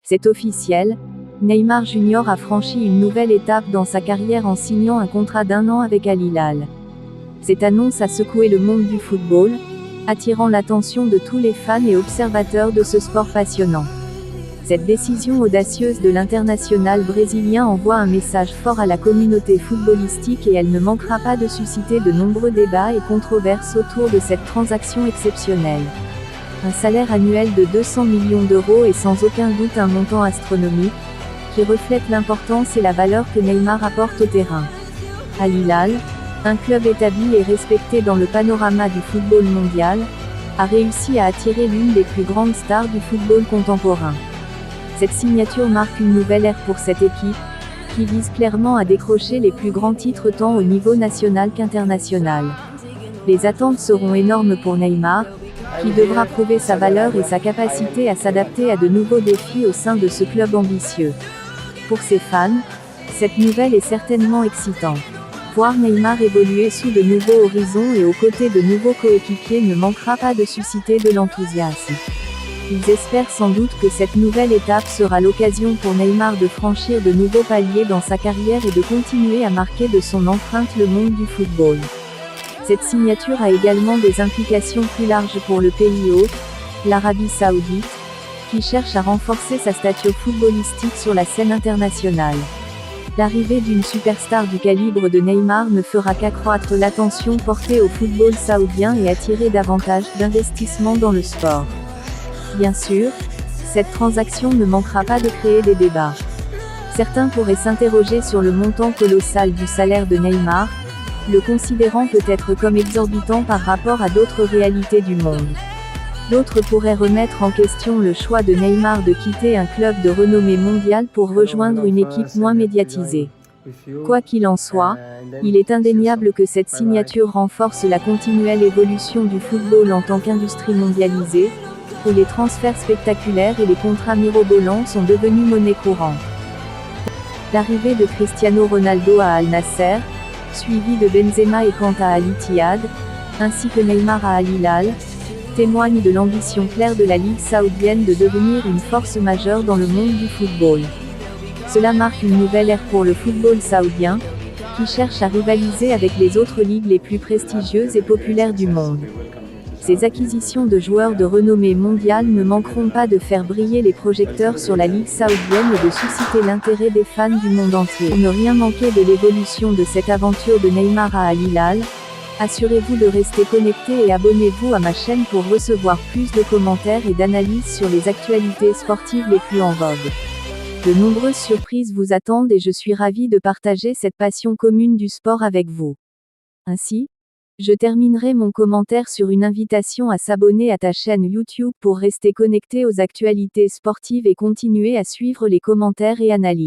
C'est officiel, Neymar Jr a franchi une nouvelle étape dans sa carrière en signant un contrat d'1 an avec Al Hilal. Cette annonce a secoué le monde du football, attirant l'attention de tous les fans et observateurs de ce sport passionnant. Cette décision audacieuse de l'international brésilien envoie un message fort à la communauté footballistique et elle ne manquera pas de susciter de nombreux débats et controverses autour de cette transaction exceptionnelle. Un salaire annuel de 200 millions d'euros est sans aucun doute un montant astronomique, qui reflète l'importance et la valeur que Neymar apporte au terrain. Al Hilal, un club établi et respecté dans le panorama du football mondial, a réussi à attirer l'une des plus grandes stars du football contemporain. Cette signature marque une nouvelle ère pour cette équipe, qui vise clairement à décrocher les plus grands titres tant au niveau national qu'international. Les attentes seront énormes pour Neymar, qui devra prouver sa valeur et sa capacité à s'adapter à de nouveaux défis au sein de ce club ambitieux. Pour ses fans, cette nouvelle est certainement excitante. Voir Neymar évoluer sous de nouveaux horizons et aux côtés de nouveaux coéquipiers ne manquera pas de susciter de l'enthousiasme. Ils espèrent sans doute que cette nouvelle étape sera l'occasion pour Neymar de franchir de nouveaux paliers dans sa carrière et de continuer à marquer de son empreinte le monde du football. Cette signature a également des implications plus larges pour le pays hôte, l'Arabie Saoudite, qui cherche à renforcer sa stature footballistique sur la scène internationale. L'arrivée d'une superstar du calibre de Neymar ne fera qu'accroître l'attention portée au football saoudien et attirer davantage d'investissements dans le sport. Bien sûr, cette transaction ne manquera pas de créer des débats. Certains pourraient s'interroger sur le montant colossal du salaire de Neymar, le considérant peut-être comme exorbitant par rapport à d'autres réalités du monde. D'autres pourraient remettre en question le choix de Neymar de quitter un club de renommée mondiale pour rejoindre une équipe moins médiatisée. Quoi qu'il en soit, il est indéniable que cette signature renforce la continuelle évolution du football en tant qu'industrie mondialisée, où les transferts spectaculaires et les contrats mirobolants sont devenus monnaie courante. L'arrivée de Cristiano Ronaldo à Al Nasser, suivi de Benzema et Kanté à Al Ittihad, ainsi que Neymar à Al Hilal, témoigne de l'ambition claire de la Ligue saoudienne de devenir une force majeure dans le monde du football. Cela marque une nouvelle ère pour le football saoudien, qui cherche à rivaliser avec les autres ligues les plus prestigieuses et populaires du monde. Ces acquisitions de joueurs de renommée mondiale ne manqueront pas de faire briller les projecteurs sur la Ligue saoudienne et de susciter l'intérêt des fans du monde entier. Pour ne rien manquer de l'évolution de cette aventure de Neymar à Al Hilal, assurez-vous de rester connecté et abonnez-vous à ma chaîne pour recevoir plus de commentaires et d'analyses sur les actualités sportives les plus en vogue. De nombreuses surprises vous attendent et je suis ravi de partager cette passion commune du sport avec vous. Ainsi, je terminerai mon commentaire sur une invitation à s'abonner à ta chaîne YouTube pour rester connecté aux actualités sportives et continuer à suivre les commentaires et analyses.